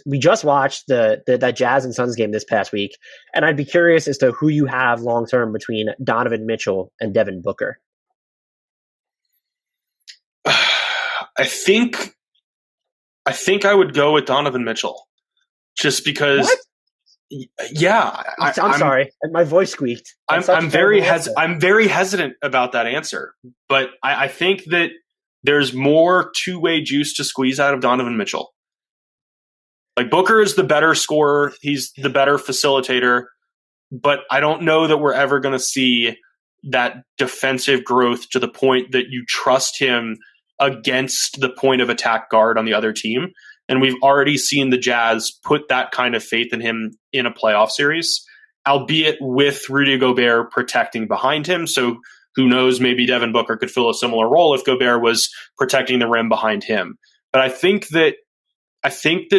we just watched that Jazz and Suns game this past week, and I'd be curious as to who you have long term between Donovan Mitchell and Devin Booker. I think I would go with Donovan Mitchell, just because. What? Yeah, I'm sorry, my voice squeaked. I'm very hesitant about that answer, but I think that there's more two-way juice to squeeze out of Donovan Mitchell. Like, Booker is the better scorer, he's the better facilitator, but I don't know that we're ever going to see that defensive growth to the point that you trust him against the point of attack guard on the other team. And we've already seen the Jazz put that kind of faith in him in a playoff series, albeit with Rudy Gobert protecting behind him. So who knows, maybe Devin Booker could fill a similar role if Gobert was protecting the rim behind him. But I think that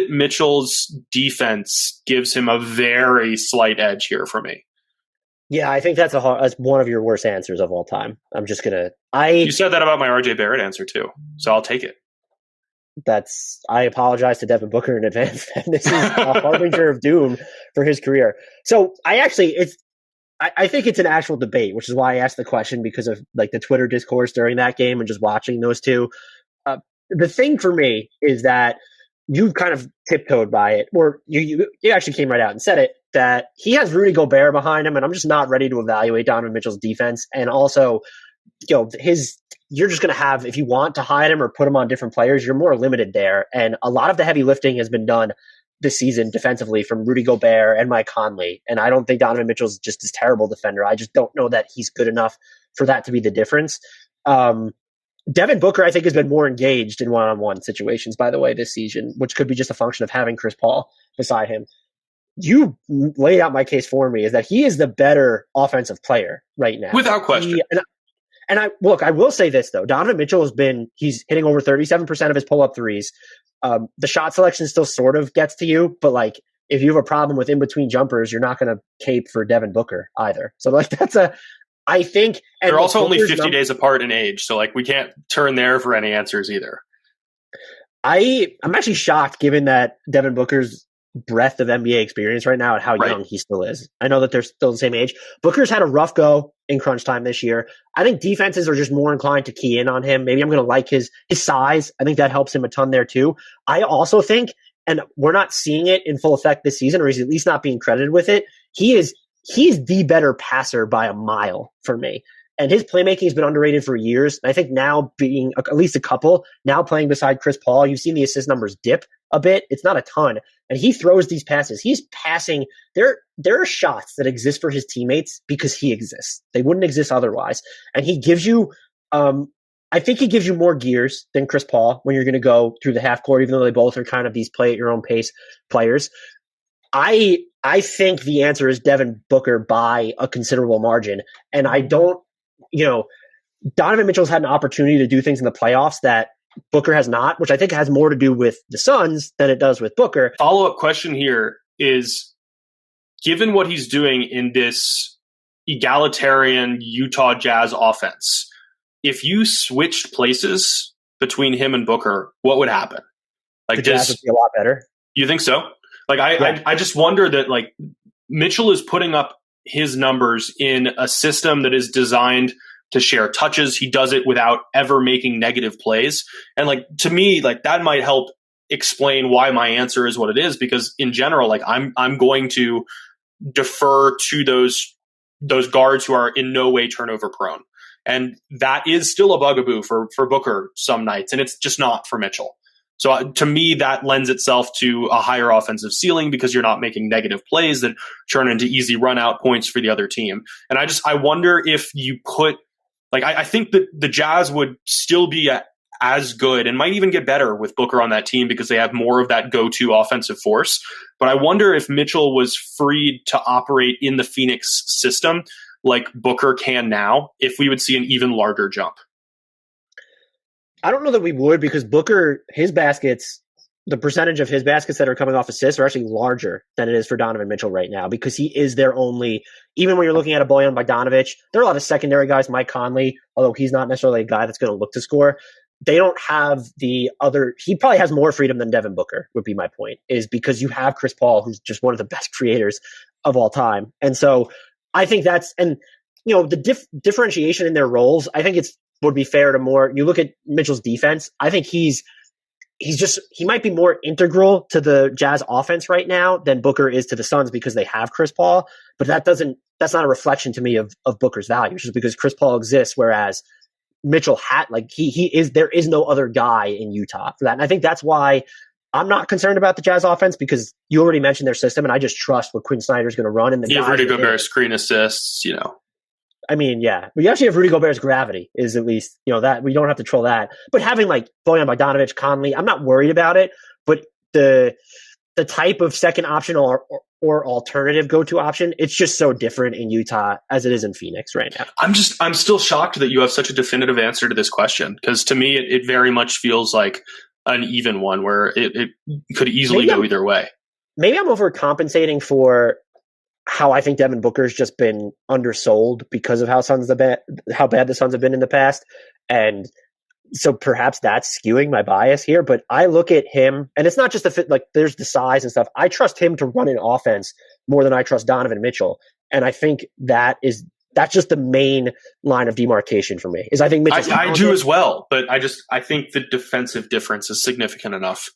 Mitchell's defense gives him a very slight edge here for me. Yeah, I think that's one of your worst answers of all time. You said that about my RJ Barrett answer too, so I'll take it. I apologize to Devin Booker in advance. This is a harbinger of doom for his career. So I think it's an actual debate, which is why I asked the question, because of like the Twitter discourse during that game and just watching those two. The thing for me is that you kind of tiptoed by it, or you actually came right out and said it, that he has Rudy Gobert behind him, and I'm just not ready to evaluate Donovan Mitchell's defense. And also, you're just going to have, if you want to hide him or put him on different players, you're more limited there. And a lot of the heavy lifting has been done this season defensively from Rudy Gobert and Mike Conley. And I don't think Donovan Mitchell's just this terrible defender. I just don't know that he's good enough for that to be the difference. Devin Booker, I think, has been more engaged in one-on-one situations, by the way, this season, which could be just a function of having Chris Paul beside him. You laid out my case for me, is that he is the better offensive player right now. Without question. I will say this, though. Donovan Mitchell he's hitting over 37% of his pull-up threes. The shot selection still sort of gets to you, but like, if you have a problem with in-between jumpers, you're not going to cape for Devin Booker either. So like, I think they're also only 50 days apart in age, so like, we can't turn there for any answers either. I'm actually shocked, given that Devin Booker's breadth of NBA experience right now and how young he still is. I know that they're still the same age. Booker's had a rough go in crunch time this year. I think defenses are just more inclined to key in on him. Maybe I'm going to like his size. I think that helps him a ton there too. I also think, and we're not seeing it in full effect this season, or he's at least not being credited with it, he's the better passer by a mile for me. And his playmaking has been underrated for years. And I think now, being at least a couple, now playing beside Chris Paul, you've seen the assist numbers dip a bit. It's not a ton. And he throws these passes. He's passing. There are shots that exist for his teammates because he exists. They wouldn't exist otherwise. And he gives you, I think he gives you more gears than Chris Paul when you're going to go through the half court, even though they both are kind of these play at your own pace players. I think the answer is Devin Booker by a considerable margin. And I don't, Donovan Mitchell's had an opportunity to do things in the playoffs that Booker has not, which I think has more to do with the Suns than it does with Booker. Follow-up question here is, given what he's doing in this egalitarian Utah Jazz offense, if you switched places between him and Booker, what would happen? Like, the Jazz would be a lot better. You think so? Like, I just wonder that, like, Mitchell is putting up his numbers in a system that is designed to share touches. He does it without ever making negative plays. And like, to me, like, that might help explain why my answer is what it is, because in general, like, I'm going to defer to those guards who are in no way turnover prone. And that is still a bugaboo for Booker some nights, and it's just not for Mitchell. So to me, that lends itself to a higher offensive ceiling because you're not making negative plays that turn into easy run out points for the other team. And I wonder if you put, like, I think that the Jazz would still be as good and might even get better with Booker on that team because they have more of that go-to offensive force. But I wonder if Mitchell was freed to operate in the Phoenix system like Booker can now, if we would see an even larger jump. I don't know that we would, because Booker, his baskets, the percentage of his baskets that are coming off assists are actually larger than it is for Donovan Mitchell right now, because he is their only, even when you're looking at a Bojan Bogdanovic, there are a lot of secondary guys, Mike Conley, although he's not necessarily a guy that's going to look to score. they don't have the other. He probably has more freedom than Devin Booker, would be my point, is because you have Chris Paul, who's just one of the best creators of all time. And so I think that's, and the differentiation in their roles, I think would be fair to more. You look at Mitchell's defense, I think he might be more integral to the Jazz offense right now than Booker is to the Suns because they have Chris Paul. But that's not a reflection to me of Booker's value, just because Chris Paul exists, whereas Mitchell there is no other guy in Utah for that. And I think that's why I'm not concerned about the Jazz offense, because you already mentioned their system, and I just trust what Quinn Snyder's going to run. And you have Rudy Gobert screen assists, I mean, yeah, we actually have Rudy Gobert's gravity is at least, that we don't have to troll that. But having like Bojan Bogdanovic, Conley, I'm not worried about it. But the type of second option or alternative go-to option, it's just so different in Utah as it is in Phoenix right now. I'm still shocked that you have such a definitive answer to this question, because to me, it very much feels like an even one where it could easily go either way. Maybe I'm overcompensating for how I think Devin Booker's just been undersold because of how bad the Suns have been in the past. And so perhaps that's skewing my bias here, but I look at him, and it's not just the fit, like there's the size and stuff. I trust him to run an offense more than I trust Donovan Mitchell. And I think that's just the main line of demarcation for me, is I think Mitchell's I do as well, but I think the defensive difference is significant enough.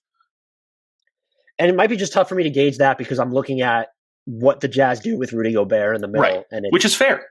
And it might be just tough for me to gauge that because I'm looking at what the Jazz do with Rudy Gobert in the middle. Right. Which is fair.